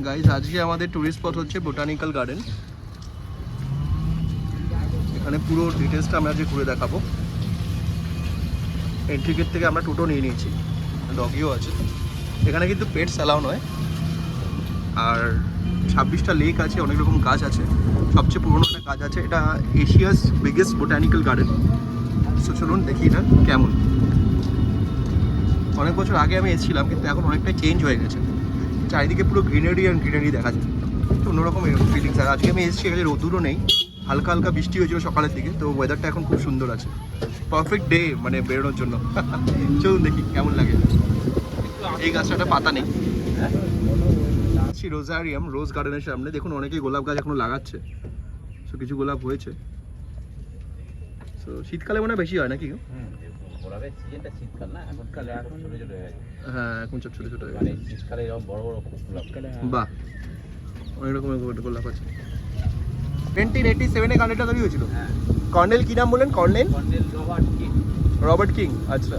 Guys আজকে আমাদের tourist spot হচ্ছে বোটানিক্যাল গার্ডেন। এখানে পুরো ডিটেলসটা আমরা আজকে ঘুরে দেখাবো। এন্ট্রি গেট থেকে আমরা টোটো নিয়ে নিয়েছি, ডগিও আছে এখানে, কিন্তু পেটস অ্যালাউ নয়। আর 26টা লেক আছে, অনেক রকম গাছ আছে। সবচেয়ে পুরোনো একটা গাছ আছে, এটা Asia's biggest botanical garden. So চলুন দেখি এটা কেমন। অনেক বছর আগে আমি এসেছিলাম, কিন্তু এখন অনেকটাই চেঞ্জ হয়ে গেছে। চারিদিকে পুরো গ্রিনারি অ্যান্ড গ্রিনারি দেখা যায়, অন্যরকম ফিলিংস। আর আজকে আমি এসেছি, এখানে রোদুরও নেই, হালকা হালকা বৃষ্টি হয়েছিল সকালের দিকে, তো ওয়েদারটা এখন খুব সুন্দর আছে। পারফেক্ট ডে মানে বেরোনোর জন্য। চলুন দেখি কেমন লাগে। এই গাছটা পাতা নেই। আছি রোজারিয়াম, রোজ গার্ডেনের সামনে। দেখুন অনেকেই গোলাপ গাছ এখনো লাগাচ্ছে, তো কিছু গোলাপ হয়েছে। তো শীতকালে মনে হয় বেশি হয় নাকি? হ্যাঁ এখন সব ছোটো ছোটো হয়ে গেছে। বাহ, অনেক রকমের গোলাপ আছে। 1987-এ গার্ডেনটা তৈরি হয়েছিল। কর্নেল কি নাম বলেন? Colonel Robert king. আচ্ছা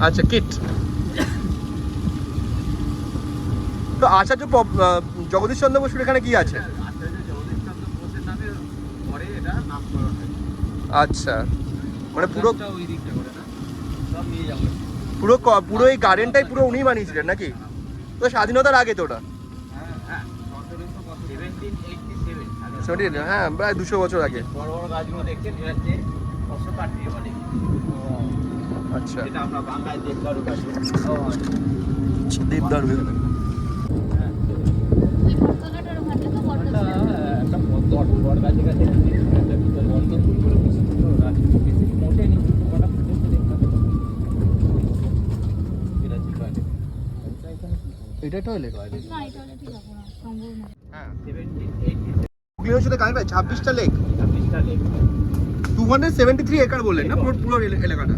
আচ্ছা, কিট। তো আচার্য জগদীশ চন্দ্র বসুর এখানে কি আছে? আচ্ছা, মানে পুরো পুরো পুরো এই গার্ডেনটাই পুরো উনি বানিয়েছিলেন নাকি? তো স্বাধীনতার আগে তো ওটা? হ্যাঁ প্রায় 200 বছর আগে। আচ্ছা, দেবদারু। এটা টয়লেট? না, এই টয়লেট ঠিক আছে না, সম্ভব না। হ্যাঁ 78 সাথে কাজ ভাই 26টা লেক। 273 একর বললেন না পুরো এলাকাটা?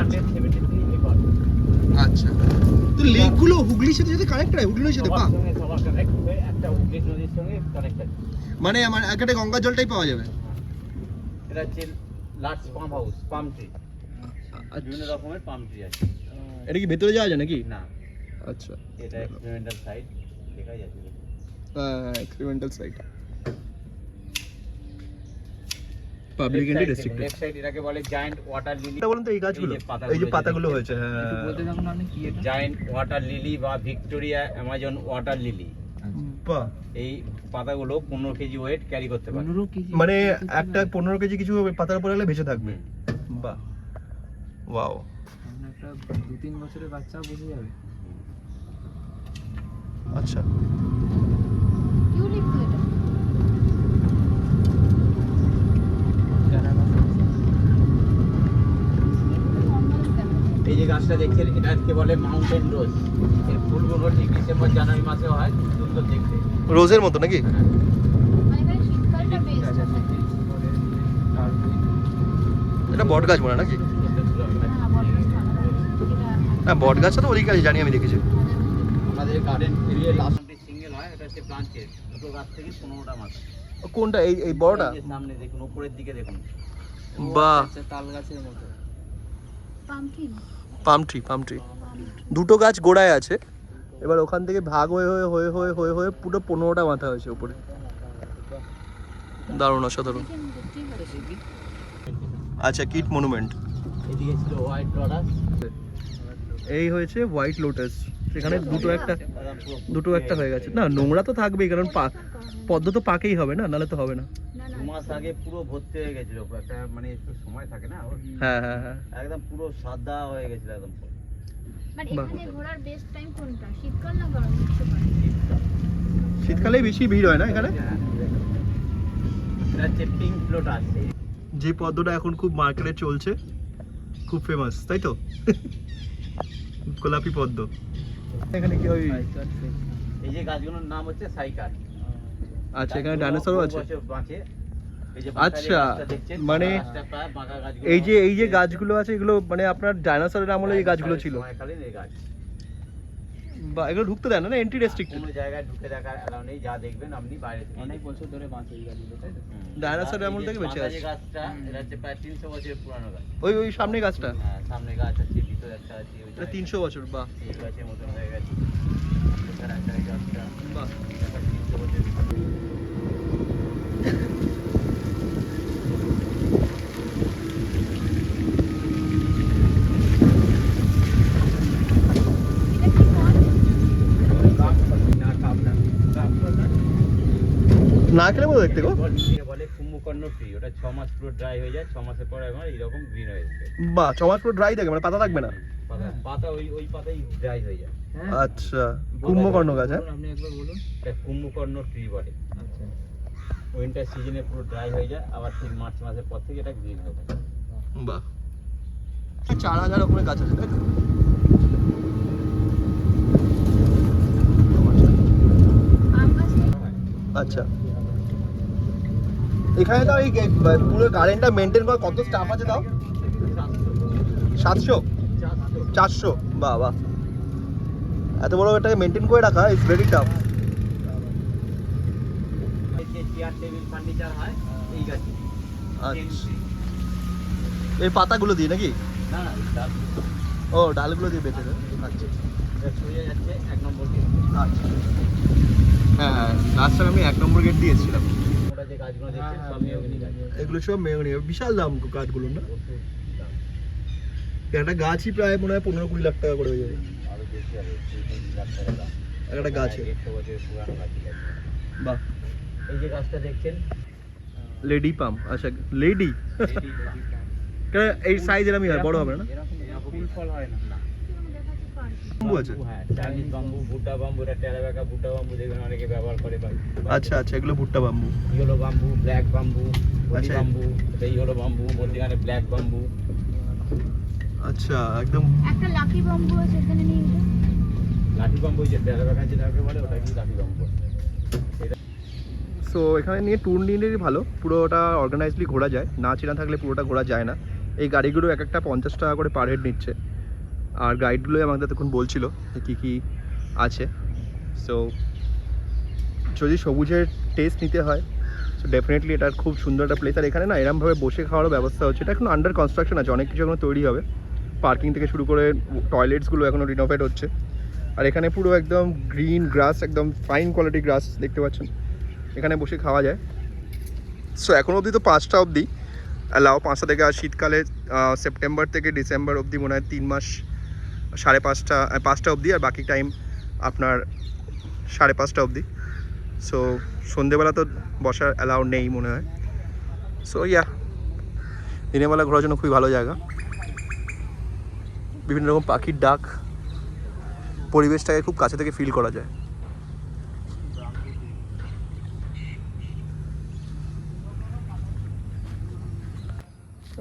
173 একর। আচ্ছা, তো লেকগুলো হুগলির সাথে সাথে কানেক্ট হয়? হুগলির সাথে বাহ, একটা হুগলি নদীর সঙ্গে কানেক্টেড। মানে আমার একটা গঙ্গার জলটাই পাওয়া যাবে? এটা হচ্ছে লার্জ পাম হাউস, পাম ট্রি, বিভিন্ন রকমের পাম ট্রি আছে। এটা কি ভেতরে যাওয়া যায় নাকি? না। আচ্ছা, এটা এক্সপেরিমেন্টাল সাইট, দেখা যাচ্ছে। হ্যাঁ, experimental site, public and restricted. Left side এটাকে বলে জায়ান্ট ওয়াটার লিলি। বলুন তো এই গাছগুলো, এই যে পাতাগুলো হয়েছে, হ্যাঁ একটু বলতে থাকুন আপনি কি এটা? জায়ান্ট ওয়াটার লিলি বা ভিক্টোরিয়া অ্যামাজন ওয়াটার লিলি। বাহ, এই পাতাগুলো 15 কেজি ওয়েট ক্যারি করতে পারে। 15 কেজি মানে একটা 15 কেজি কিছু পাতার উপরে লাগলে ভেসে থাকবে। বাহ, ওয়াও। একটা 2-3 বছরের বাচ্চা বসে যাবে। আচ্ছা, এই যে গাছটা দেখছেন, এটাকে বলে মাউন্টেন রোজ। এর ফুলগুলো ঠিক ডিসেম্বর জানুয়ারি মাসে হয়, সুন্দর দেখতে, রোজের মতো নাকি? এটা বট গাছ বলে নাকি? হ্যাঁ বট গাছটা তো ওদিকে জানি, আমি দেখেছি। আমাদের গার্ডেন এরিয়া লাস্ট সিঙ্গেল হয়, এটা হচ্ছে ব্রাঞ্চের, দুটো গাছ থেকে 15টা মাথা। কোনটা? এই বড়টা? সামনে দেখুন, উপরের দিকে দেখুন। বাহ, তাল গাছের মতো। পাম ট্রি দুটো গাছ গোড়ায় আছে। এবার ওখান থেকে ভাগ হয়ে হয়ে হয়ে হয়ে হয়ে হয়ে পুরো 15টা মাথা হয়েছে উপরে। দারুণ, অসাধারণ। আচ্ছা, কিট মনুমেন্ট। এদিকে ছিল হোয়াইট লোটাস, এই হয়েছে হোয়াইট লোটাস। সেখানে দুটো একটা হয়ে গেছে। না, নোংরা তো থাকবেই, কারণ পদ্ম তো পাকেই হবে না, নাহলে তো হবে না। 2 মাস আগে পুরো ভর্তি হয়ে গেছিল, একটা মানে একটু সময় থাকে না। হ্যাঁ হ্যাঁ হ্যাঁ, একদম পুরো সাদা হয়ে গেছিল একদম। মানে এখানে ঘোরার বেস্ট টাইম কোনটা? শীতকাল না গরম? শীতকালেই বেশি ভিড় হয় না এখানে? এটা হচ্ছে পিঙ্ক লোটাস, যে পদ্মটা এখন খুব মার্কেটে চলছে, খুব ফেমাস, তাই তো? গোলাপি পদ্ম। এখানে কি হয়? এই যে গাছগুলোর নাম হচ্ছে সাইকার। আচ্ছা, এখানে ডাইনোসরও আছে। আচ্ছা, মানে এই যে গাছগুলো আছে, এগুলো মানে আপনার ডাইনোসরের আমলে এই গাছগুলো ছিল। বা এগুলো ঢুকতে দেয় না, এন্ট্রি রেস্ট্রিক্টেড। কোনো জায়গায় ঢুকে দেখার অ্যালাউ নেই, যা দেখবেন আপনি বাইরে থেকে। অনেক বছর ধরে বাঁচে এই গাছগুলো, তাই তো? ডাইনোসরের আমল থেকে বেঁচে আছে। গাছটা এটা হচ্ছে প্রায় 300 বছরের পুরনো গাছ। ওই সামনে গাছটা? হ্যাঁ, সামনে গাছ আছে, ভিতরে একটা আছে। এটা 300 বছর। বাহ, এই গাছের মতন হয়ে গেছে। এখানে একটা গাছটা না খেলে মতো দেখতে গো। বলে কুম্ভকর্ণ ট্রি, ওটা 6 মাস পুরো ড্রাই হয়ে যায়, 6 মাসের পর একবার এইরকম গ্রিন হয়ে যাবে। বাহ, 6 মাস পুরো ড্রাই থাকে, মানে পাতা থাকবে না? পাতা ওই পাতাই ড্রাই হয়ে যায়। আচ্ছা, কুম্ভকর্ণ গাছ। হ্যাঁ, আপনি একবার বলুন। এটা কুম্ভকর্ণ ট্রি বলে। আচ্ছা, উইন্টার সিজনে পুরো ড্রাই হয়ে যায়, আবার ঠিক মার্চ মাসের পর থেকে এটা গ্রিন হয়ে যায়। বাহ, 4000 ওপরে গাছ আছে তাই তো? আচ্ছা, এখানে তো এই পুরো গার্ডেনটা মেনটেন করা কত স্টাফ আছে তাও? 700 400? বাহ বাহ, এত বড় এটাকে মেনটেন করে রাখা is very tough. Chair table furniture হয় এই গাছে। আচ্ছা, এই পাতাগুলো দিয়ে নাকি? না না, ডাল। ও, ডালগুলো দিয়ে বেঁচে দেয়। আচ্ছা, এটা ছড়িয়ে যাচ্ছে 1 নম্বর গেট। আচ্ছা, হ্যাঁ হ্যাঁ, লাস্ট টাইম আমি 1 নম্বর গেট দিয়ে এসেছিলাম। ওটা যে গাছগুলো দেখছেন সব মেহগনি গাছ। এগুলো সব মেহগনি, বিশাল দাম গাছগুলো না? একটা গাছই প্রায় মনে হয় 15-20 লাখ টাকা করে হয়ে যাবে আরো বেশি হবে, 30 লাখ টাকা দাম একটা গাছে। 100 বছরের পুরানো গাছ। বাহ, এই যে গাছটা দেখছেন লেডি পাম। আচ্ছা, লেডি এই সাইজ এরকমই হয়, বড় হবে না? ফুল ফল হয় না। বাম্বু আছে? হ্যাঁ, চাইনিজ বাম্বু, ভুট্টা বাম্বু, এটা টেরাবেকা ভুট্টা বাম্বু দেখবেন অনেকে ব্যবহার করে। আচ্ছা আচ্ছা, এগুলো ভুট্টা bamboo. Yellow bamboo, black bamboo, আচ্ছা। বাম্বু, এটা ইয়েলো বাম্বু, মধ্যখানে ব্ল্যাক বাম্বু। আচ্ছা, একদম। একটা লাকি বাম্বু আছে এখানে নেই? লাঠি বাম্বু, যে টেরাবেকা যেটাকে বলে ওটা কি লাঠি বাম্বু। সো এখানে নিয়ে ট্যুর নিলেই ভালো, পুরোটা অর্গানাইজলি ঘোরা যায়, না চেনা থাকলে পুরোটা ঘোরা যায় না। এই গাড়িগুলো এক একটা 50 টাকা করে পার হেড নিচ্ছে, আর গাইডগুলোই আমাদের তখন বলছিল কী কী আছে। সো যদি সবুজের টেস্ট নিতে হয় সো ডেফিনেটলি এটা খুব সুন্দর একটা প্লেস। আর এখানে না এরমভাবে বসে খাওয়ারও ব্যবস্থা হচ্ছে, এটা এখন আন্ডার কনস্ট্রাকশন আছে, অনেক কিছু এখনো তৈরি হবে। পার্কিং থেকে শুরু করে টয়লেটসগুলো এখনও রিনোভেট হচ্ছে। আর এখানে পুরো একদম গ্রিন গ্রাস, একদম ফাইন কোয়ালিটি গ্রাস দেখতে পাচ্ছেন, এখানে বসে খাওয়া যায়। সো এখন অবধি তো 5টা অবধি অ্যালাও, 5টা থেকে। আর শীতকালে সেপ্টেম্বর থেকে ডিসেম্বর অবধি মনে হয় 3 মাস 5:30 অবধি, আর বাকি টাইম আপনার 5:30 অবধি। সো সন্ধেবেলা তো বসার অ্যালাউ নেই মনে হয়। সো ইয়া, দিনের বেলা ঘোরার জন্য খুবই ভালো জায়গা। বিভিন্ন রকম পাখির ডাক, পরিবেশটাকে খুব কাছে থেকে ফিল করা যায়।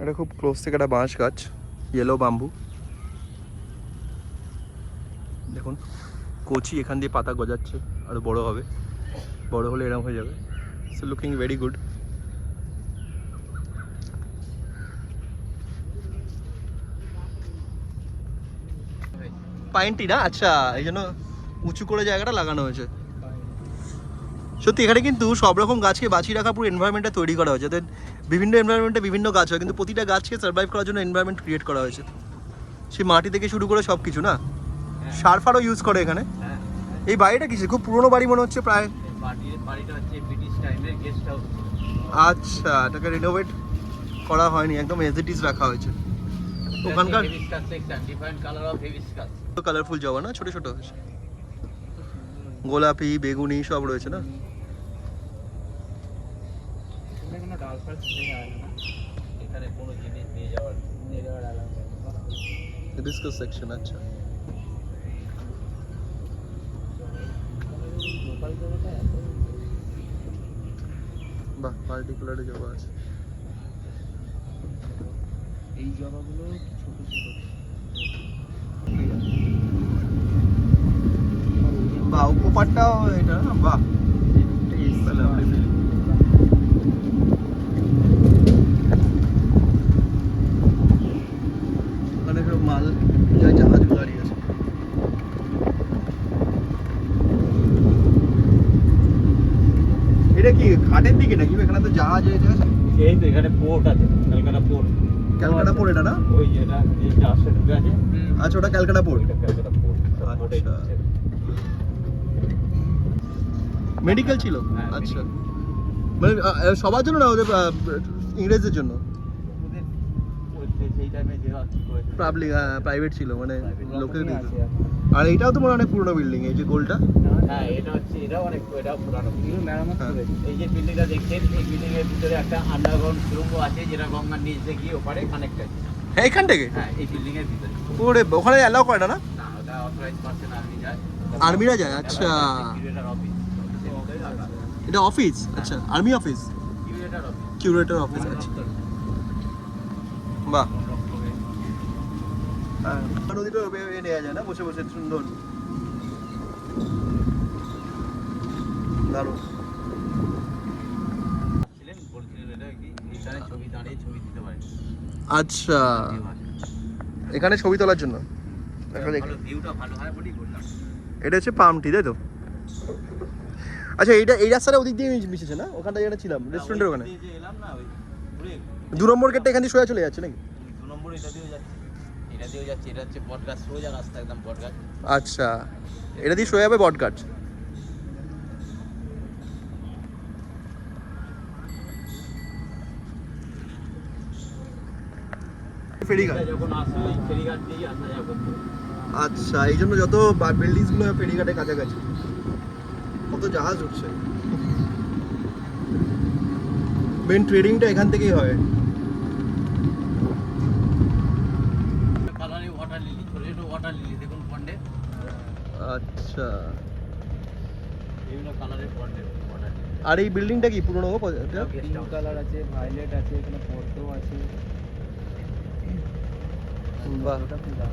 এটা খুব ক্লোজ থেকে একটা বাঁশ গাছ, ইয়েলো বাম্বু। দেখুন কচি এখান দিয়ে পাতা গজাচ্ছে, আরও বড় হবে, বড় হলে এরকম হয়ে যাবে। So looking very good. পাইনটি না? আচ্ছা, এই জন্য উঁচু করে জায়গাটা লাগানো হয়েছে। সত্যি এখানে কিন্তু সব রকম গাছকে বাঁচিয়ে রাখা পুরো এনভায়রনমেন্টটা তৈরি করা হয়েছে। যাতে বিভিন্ন এনভায়রনমেন্টে বিভিন্ন গাছ হয়, কিন্তু প্রতিটা গাছকে সার্ভাইভ করার জন্য এনভায়রনমেন্ট ক্রিয়েট করা হয়েছে। সে মাটি থেকে শুরু করে সব কিছু না, সার ফারও ইউজ করে এখানে। এই বাড়িটা কিছু খুব পুরনো বাড়ি মনে হচ্ছে প্রায়। বাড়িটা হচ্ছে ব্রিটিশ টাইমের গেস্ট হাউস। আচ্ছা, এটাকে রিনোভেট করা হয়নি, একদম এজ ইট ইজ রাখা হয়েছে। ওখানকার different colour of hibiscus, colourful জবা না, ছোট ছোট হয়েছে, গোলাপি বেগুনি সব রয়েছে না। কোনো ডাল ফাল না, এখানে কোনো জিনিস নিয়ে যাওয়ার অ্যালাউ নেই। Hibiscus section. আচ্ছা, লোকাল জবাটা বাহ, পার্টিকুলার জবা আছে। এই জবাগুলো ছোট ছোট। বাহ, উপপারটাও এটা না? বাহ, ওখানে সব মাল জাহাজগুলো দাঁড়িয়ে আছে। এটা কি ঘাটের দিকে নাকি? এখানে তো জাহাজ আছে। এই তো এখানে পোর্ট আছে, ক্যালকাটা পোর্ট। ক্যালকাটা পোর্ট এটা না? ওই যেটা যে জাহাজটা ঢুকে আছে। আচ্ছা, ওটা ক্যালকাটা পোর্ট। এটা ক্যালকাটা পোর্ট। আচ্ছা, মেডিকেল ছিল? হ্যাঁ, আচ্ছা, মানে সবার জন্য না, ওদের ইংরেজদের জন্য? ওদের সেই টাইমে যে করেছে পাবলিক, প্রাইভেট ছিল, মানে Private। লোকের দিত। আছে। আর এইটাও তো মনে হয় অনেক পুরনো বিল্ডিং, এই যে গোলটা। না হ্যাঁ এটা হচ্ছে এটাও অনেক এটাও পুরানো এগুলো মেরামত হ্যাঁ। করেছে। এই যে বিল্ডিংটা দেখছেন এই বিল্ডিং এর ভিতরে একটা আন্ডারগ্রাউন্ড সুড়ঙ্গ আছে যেটা গঙ্গার নিচ দিয়ে গিয়ে ওপারে কানেক্ট আছে। হ্যাঁ এখান থেকে হ্যাঁ এই বিল্ডিং এর ভিতরে ওরে ওখানে অ্যালাউ করে না না না ওটা অথরাইজ পারসন আর্মি যায়। আর্মিরা যায়, আচ্ছা। কিউরেটর অফিস এটা অফিস, আচ্ছা army office, curator office curator office, আচ্ছা বাহ। হ্যাঁ নদীটা নেওয়া যায় না বসে বসে, সুন্দর দারুণ। ছিলেন বলছিলেন এটা কি এখানে ছবি দাঁড়িয়ে ছবি দিতে পারে। আচ্ছা এখানে ছবি তোলার জন্য দেখা দেখি। ভালো ভিউটা ভালো হয় বলেই বললাম। এটা হচ্ছে পামটি, তাই তো? আচ্ছা এইটা এই রাস্তাটা ওদিক দিয়ে মিশেছে না? ওখানটা যেটা ছিলাম রেস্টুরেন্টের ওখানে যে এলাম না ওই ঘুরে 2 নম্বর গেটটা এখানে সোজা চলে যাচ্ছে নাকি? 2 নম্বর এটা দিয়েও যাচ্ছে এটা দিয়েও যাচ্ছে। এটা হচ্ছে বটগাছ সোজা রাস্তা একদম বটগাছ। আচ্ছা এটা দিয়ে সোজা যাবে বটগাছ। ফেরিঘাট, এটা যখন আসে ওই ফেরিঘাট দিয়েই আসা যাওয়া করতে হবে। আচ্ছা এই জন্য যত বিল্ডিংস গুলো ফেরিঘাটের কাছাকাছি, কত জাহাজ উঠছে। মেন ট্রেডিংটা এখান থেকেই হয়। কালারে ওয়াটার লিলি ছোট ছোট ওয়াটার লিলি দেখুন পন্ডে আচ্ছা বিভিন্ন কালারের পন্ডে ওয়াটার লিলি। আর এই বিল্ডিংটা কি পুরনো? পিঙ্ক কালার আছে, ভায়োলেট আছে, এখানে পদ্ম আছে। বাহ ওটা কি দাম?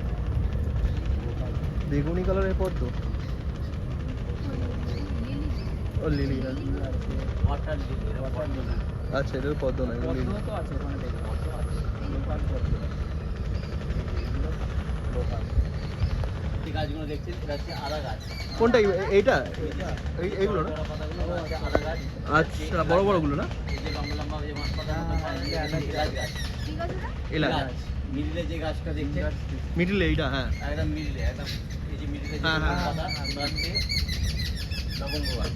বেগুনি কালারের পদ্ম, ও লিলি, হ্যাঁ ওয়াটার লিলি এটা পদ্ম না। আচ্ছা এটা পদ্ম না, এটা লিলি। পদ্ম তো আছে ওখানে দেখবেন। লোকাল পদ্ম। এগুলো লোকাল। এই গাছগুলো দেখছেন এটা হচ্ছে আদা গাছ। কোনটা এইটা? এইগুলো না? বড় পাতাগুলো হচ্ছে আদা গাছ। আচ্ছা বড় বড়গুলো না? এই যে লম্বা লম্বা যে মাছ পাতা মতো হয়, এলাচ গাছ। ঠিক আছে না? এলাচ গাছ। মিডিলে যে গাছটা দেখছেন মিডিলে এইটা, হ্যাঁ একদম মিডিলে একদম এই যে মিডিলে যে হ্যাঁ, হ্যাঁ, পাতা ওটা হচ্ছে লবঙ্গ গাছ।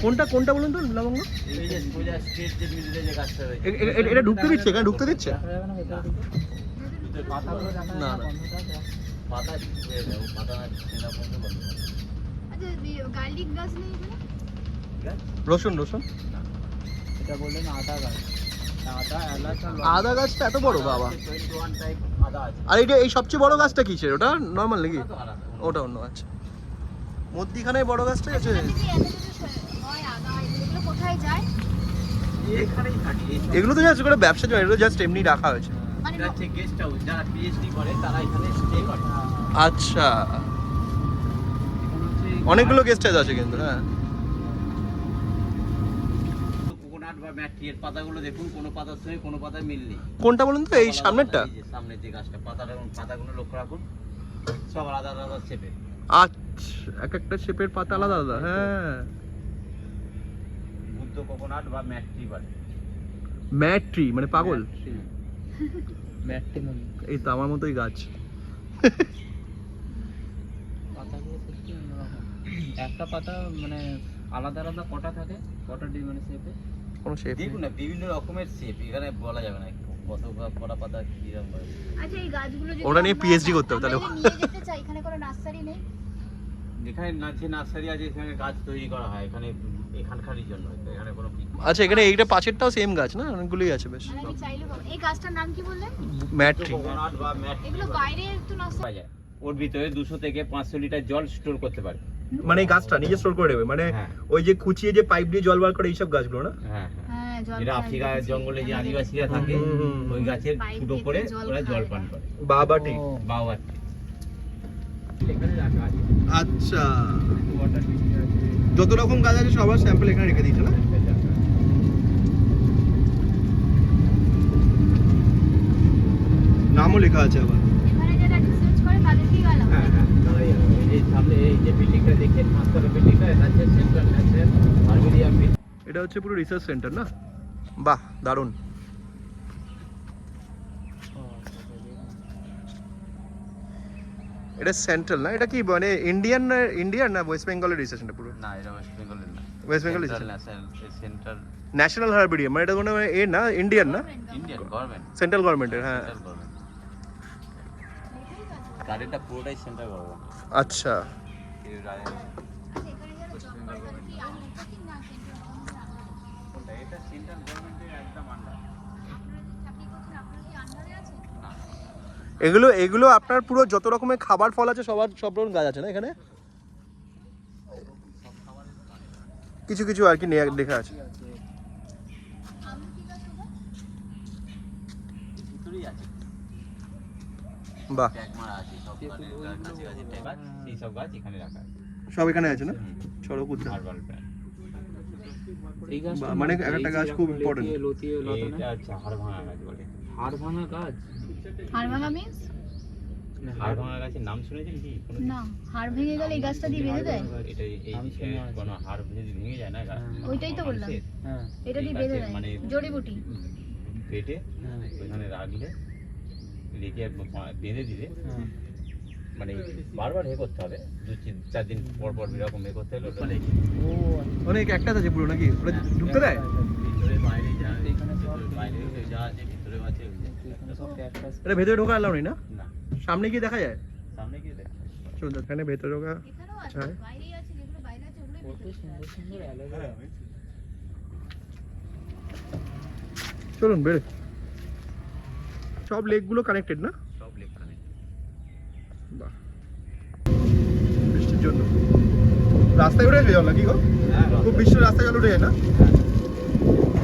কোনটা কোনটা বলুন তো লবঙ্গ? এই যে সোজা স্ট্রেট যে মিডিলে যে গাছটা রয়েছে এটা ঢুকতে দিচ্ছে? এখানে ঢুকতে দিচ্ছে? দেখা যাবে না ভেতরে দিকে? পাতাগুলো দেখা না, যাবে না। না, বন্ধটা আছে। পাতা হয়ে যাবে পাতা না চেনা পর্যন্ত বন্ধ করে। আচ্ছা গার্লিক গাছ নেই এখানে? ঠিক আছে রসুন রসুন এটা বললেন আদা গাছ। আদা, এলাচ আর লবঙ্গ। আদা গাছটা এত বড় বাবা! 21 টাইপ আদা আছে। আর এইটা এই সবচেয়ে বড় গাছটা কিসের? ওটা নর্মাল নাকি? ওটা তো আলাদা। ওটা অন্য, আচ্ছা মধ্যিখানে বড় গাছটা আছে। আচ্ছা, যদি এত কিছু হয় আদা এগুলো কোথায় যায়? এখানেই থাকে এই সব। এগুলো তো জাস্ট করে ব্যবসার জন্য, এগুলো জাস্ট এমনি রাখা হয়েছে। মানে এটা হচ্ছে গেস্ট হাউস যারা পিএইচডি করে তারা এখানে স্টে করে। আচ্ছা এখানে হচ্ছে অনেকগুলো গেস্ট হাউস আছে কিন্তু, হ্যাঁ কোকোনাট বা ম্যাট্রিয়ের পাতাগুলো দেখুন কোনো পাতার সঙ্গে কোনো পাতায় মিল নেই। কোনটা বলুন তো? এই সামনেরটা? এই যে সামনের যে গাছটা পাতাগুলো লক্ষ্য রাখুন সব আলাদা আলাদা শেপে। আচ্ছা এক একটা শেপের পাতা আলাদা আলাদা, হ্যাঁ বুদ্ধ কোকোনাট বা ম্যাট্রি বলে। ম্যাট ট্রি মানে পাগল। ম্যাট্রিমনি। এই তো আমার মতোই গাছ। পাতাগুলো সত্যি অন্যরকম। একটা পাতা মানে আলাদা আলাদা কটা থাকে, কটা মানে শেপে। কোনো শেপ দেখুন না বিভিন্ন রকমের শেপ এখানে বলা যাবে না কত কটা পাতা কিরকম হয়। আচ্ছা এই গাছগুলো যদি ওটা নিয়ে আমরা- PhD করতে হবে তাহলে। আমরা যদি নিয়ে যেতে চাই এখানে কোনো নার্সারি নেই? যেখানে যে নার্সারি আছে এখানে গাছ তৈরি করা হয় এখানে এখানকারই জন্য হয়তো, এখানে কোনো আচ্ছা এখানে এইটা পাশেরটাও সেম গাছ না? অনেকগুলোই আছে বেশ। মানে আমি চাইলে পাবো। এই গাছটার নাম কি বললেন? Mat tree. কোকোনাট বা ম্যাট্রি এগুলো বাইরে তো নার্সারি। পাওয়া যায়। ওর ভিতরে 200 থেকে 500 লিটার জল স্টোর করতে পারে। মানে এই গাছটা নিজে স্টোর করে নেবে, মানে হ্যাঁ। ওই যে খুঁচিয়ে যে পাইপ দিয়ে জল বার করে এইসব গাছগুলো না? হ্যাঁ হ্যাঁ হ্যাঁ জল যেটা খায়, আফ্রিকার দেখেছি। জঙ্গলে যে আমি আদিবাসীরা দেখেছি। থাকে হুম, হুম, হুম। ওই গাছের পাইপ ফুটো দিয়ে করে জল ওরা জল খায়। পান করে। বাবা ঠিক। ও, বাওয়ার এখানে রাখা আছে আচ্ছা ওয়াটার লিলি আছে। যত রকম গাছ আছে সবার স্যাম্পল এখানে রেখে দিয়েছে না? নামও লেখা আছে আবার। এখানে যারা রিসার্চ করে তাদেরকেই গেলাম। হ্যাঁ হ্যাঁ তারাই আছে। এই যে সামনে এই যে বিল্ডিংটা দেখেন মাস্টার বিল্ডিংটা এটা হচ্ছে সেন্ট্রাল ন্যাশনাল হারবেরিয়াম বিল্ডিং। এটা হচ্ছে পুরো রিসার্চ সেন্টার না? বাহ দারুণ। এটা সেন্ট্রাল না? এটা কি মানে ইন্ডিয়ান না ওয়েস্ট বেঙ্গলের রিসার্চ সেন্টার পুরো? না এটা ওয়েস্ট বেঙ্গলের না, West Bengal central national central national herbarium, মানে এটা কোনো এ না ইন্ডিয়ান না? ইন্ডিয়ান গভর্নমেন্ট সেন্ট্রাল গভর্নমেন্টের, হ্যাঁ সেন্ট্রাল গভর্নমেন্ট গাড়িটা পুরোটাই সেন্ট্রাল গভর্নমেন্ট। আচ্ছা আচ্ছা, এখানে গভর্নমেন্টের একদম আন্ডার। আপনারা যে চাকরি করছেন আপনারা কি আন্ডারে আছেন? এগুলো এগুলো আপনার পুরো যত রকমের খাবার ফল আছে সব রকম গাছ আছে না এখানে? কিছু কিছু আর কি লেখা আছে। আম কি গাছ ওটা? ভিতরেই আছে বাহ, ট্যাগ মারা আছে সব কাছে কাছে ট্যাগ আছে সেই সব গাছ এখানে রাখা আছে সব এখানে আছে না? সড়ক উদ্যান। হার্বাল প্ল্যান্ট এই গাছটা মানে একটা গাছ খুব important। লতিয়ে লতানো এটা হচ্ছে হাড় ভাঙা গাছ বলে হাড় ভাঙা গাছ। হাড়ভাঙা মিন্স? হাড় ভাঙা গাছের নাম শুনেছেন কি কোনো? না, হাড় ভেঙে গেলে এই গাছটা দিয়ে বেঁধে দেয়? এটা এই আমি শুনে আছি। কোনো হাড় ভেঙে যায় না গাছ ওইটাই তো বললাম। মানুষের হ্যাঁ এটা দিয়ে বেঁধে দেয় মানে জড়িবুটি। পেটে হ্যাঁ ওইখানে রাখলে রেখে বেঁধে দিলে হ্যাঁ। মানে বারবার করতে হবে 2-4 দিন পর পর এরকম করতে হলে ওটা লেগে ও অনেক একটা আছে পুরো নাকি? ওটা ঢুকতে দেয়? ভিতরে বাইরে যা এখানে সব বাইরে যা আছে ভিতরে আছে ওই যে। এখানে সব ক্যাকটাস। এটা ভেতরে ঢোকা এলাও নেই না? না সামনে গিয়ে দেখা যায়? সামনে গিয়ে দেখ চলুন এখানে ভেতরে ঢোকা। এখানেও আছে, হ্যাঁ। বাইরেই আছে, যেগুলো বাইরে আছে ওগুলোই কত ভেতরে সুন্দর আছে। সুন্দর অ্যালোভেরা। চলুন বের। সব লেকগুলো কানেক্টেড না? সব লেখা নেই বাহ, বৃষ্টির জন্য রাস্তায় উঠে জল নাকি গো? হ্যাঁ খুব বৃষ্টির রাস্তায় জল উঠে যায় না?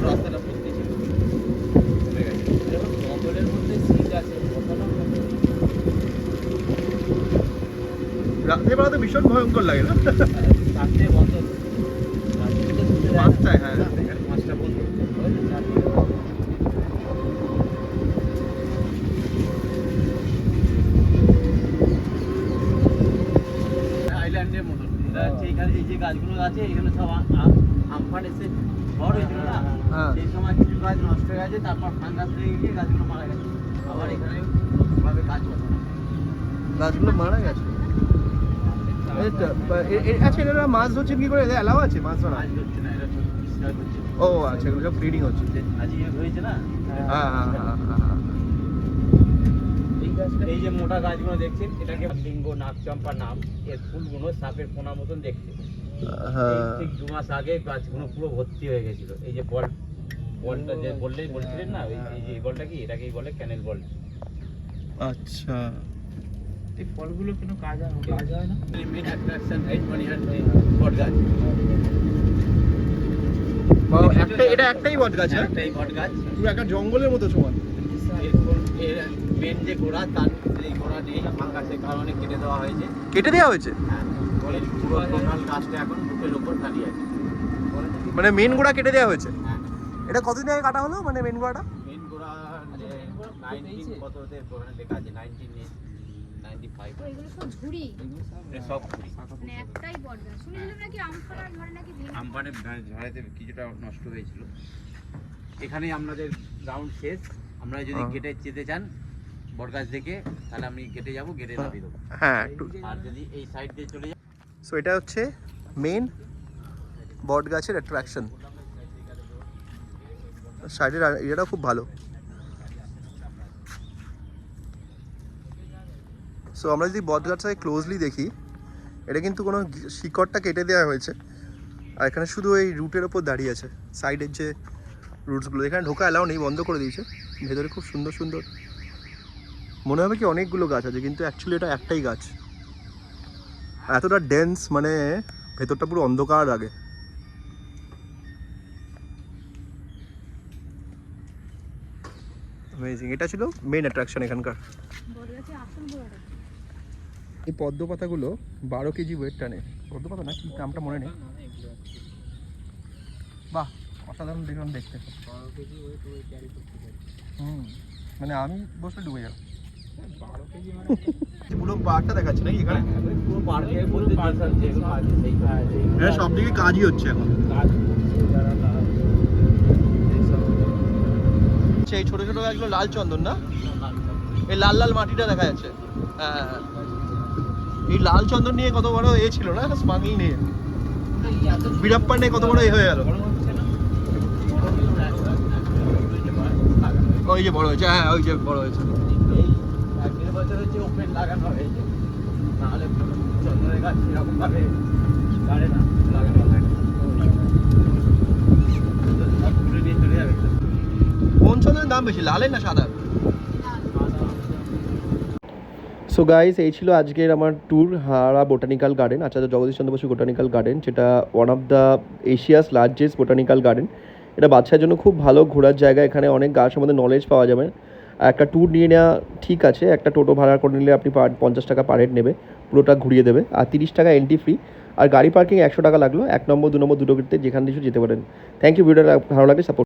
রাস্তাটা ভর্তি ছিল উঠে গেছে দেখুন জঙ্গলের মধ্যে সিট আছে কতটা রাত্রেবেলা তো ভীষণ ভয়ঙ্কর লাগে না? চারটে বন্ধ। রাত্রিতে ঢুকতে দেয় না। 5টায়, হ্যাঁ। 5টা বন্ধ ওই তো চারটে বন্ধ। আইল্যান্ডের মতন এটা হচ্ছে এখানে এই যে গাছগুলো আছে এখানে সব আমফান এসে ঝড় হয়েছিল না হ্যাঁ। সেই সময় কিছু গাছ নষ্ট হয়ে গেছে তারপর ফাঙ্গাস লেগে গিয়ে গাছগুলো মারা গেছে আবার এখানে নতুনভাবে গাছ বসানো গাছগুলো মারা গেছে। আচ্ছা, এরা মাছ ধরছেন কি করে? এলাও আছে মাছ ধরা? গাছ হচ্ছে না এটা ডিস্টার্ব হচ্ছে ও আচ্ছা, এগুলো সব ব্রিডিং হচ্ছে। আজকে হয়েছে না হ্যাঁ হ্যাঁ হ্যাঁ হ্যাঁ। এই গাছটা এই যে মোটা গাছগুলো দেখছেন এটাকে লিঙ্গ নাগচম্পা নাম এর ফুলগুলো সাপের পোনা মতন দেখতে হ্যাঁ। এই ঠিক 2 মাস আগে গাছগুলো পুরো ভর্তি হয়ে গেছিল এই যে বলটা যে বলছিলেন না এই যে এই বলটা কি এটাকেই বলে ক্যানেল বল আচ্ছা, এই ফলগুলো কোনো কাজ হয় না। মেন অ্যাট্রাকশন রাইট বট গাছ এটা একটাই বট গাছ? হ্যাঁ, একটাই বট গাছ পুরো একটা জঙ্গলের মতো সমান। এর মেন যে গোড়া তার এই গোড়া নেই ফাঙ্গাসের কারণে কেটে দেওয়া হয়েছে কেটে দেওয়া হয়েছে? এর পুরো টোটাল গাছটা এখন বুকের ওপর দাঁড়িয়ে আছে মানে মেন গোড়া কেটে দেওয়া হয়েছে? হ্যাঁ এটা কতদিন আগে কাটা হলো, মানে মেন গোড়াটা? মেন গোড়া যে 19 কততে ওখানে লেখা আছে 1995 তো এগুলো সব ঝুড়ি, এটা সব ঘুরি মানে একটাই বট গাছ। শুনেছিলাম নাকি আমফানের ঝড়ে নাকি ভেঙে আমপানের ঝড়েতে কিছুটা নষ্ট হয়েছিল এখানেই আপনাদের রাউন্ড শেষ আমরা যদি গেটে যেতে চান বটগাছ দেখে তাহলে আমি গেটে যাব গেটে নামিয়ে দেবো হ্যাঁ। আর যদি এই সাইড দিয়ে চলে যান সো এটা হচ্ছে মেন বট গাছের অ্যাট্রাকশন। সাইডের এটাও খুব ভালো। সো আমরা যদি বট গাছটাকে ক্লোজলি দেখি, এটা কিন্তু কোনো শিকড়টা কেটে দেওয়া হয়েছে আর এখানে শুধু এই রুটের ওপর দাঁড়িয়ে আছে। সাইডের যে রুটসগুলো, এখানে ঢোকা অ্যালাউ নেই, বন্ধ করে দিয়েছে। ভেতরে খুব সুন্দর সুন্দর মনে হবে কি অনেকগুলো গাছ আছে, কিন্তু অ্যাকচুয়ালি এটা একটাই গাছ। এতটা ডেন্স, মানে ভেতরটা পুরো অন্ধকার লাগে। অ্যামেজিং। এটা ছিল মেন অ্যাট্রাকশন এখানকার। বট গাছে আসল গোড়াটা। এই পদ্ম পাতাগুলো 12 কেজি ওয়েট টানে। পদ্ম পাতা না, কি নামটা মনে নেই। বাহ, অসাধারণ দেখলাম দেখতে। 12 কেজি ওয়েট ওই ক্যারি করতে পারে। মানে আমি বসলে ডুবে যাবো। 12 কেজি মানে পুরো পার্কটা দেখাচ্ছে নাকি এখানে? পুরো পার্কের মধ্যে যেগুলো আছে সেই হ্যাঁ, সব দিকে কাজই হচ্ছে এখন। কাজ যারা এই ছোট ছোট গাছগুলো লাল চন্দন না? এই লাল লাল মাটিটা দেখা যাচ্ছে। হ্যাঁ, এই লাল চন্দন নিয়ে কত বড় এ ছিল না, স্মাগলিং নিয়ে বীরাপ্পার নিয়ে কত বড় এ হয়ে গেল। ওই যে বড় হয়েছে, হ্যাঁ ওই যে বড় হয়েছে। এই 1-1.5 বছর হচ্ছে ওপেন লাগানো হয়েছে নাহলে চন্দ্রের গাছ এরকম ভাবে গাড়ে না লাগানো হয় না সব তুলে নিয়ে চলে যাবে রজনীগন্ধার দাম বেশি, লালের না সাদা? সো গাইস, এই ছিল আজকের আমার ট্যুর হাওড়া বোটানিক্যাল গার্ডেন, আচার্য জগদীশ চন্দ্র বসু বোটানিক্যাল গার্ডেন, যেটা one of the Asia's largest botanical garden. এটা বাচ্চার জন্য খুব ভালো ঘোরার জায়গা, এখানে অনেক গাছ সম্বন্ধে নলেজ পাওয়া যাবে। আর একটা ট্যুর নিয়ে নেওয়া ঠিক আছে, একটা টোটো ভাড়া করে নিলে আপনি 50 টাকা পার হেড নেবে, পুরোটা ঘুরিয়ে দেবে। আর 30 টাকা এন্ট্রি ফ্রি, আর গাড়ি পার্কিং 100 টাকা লাগলো। 1 নম্বর 2 নম্বর দুটো যেখান থেকে যেতে পারেন। থ্যাংক ইউ, ভিডিওটা ভালো লাগে সাপোর্ট।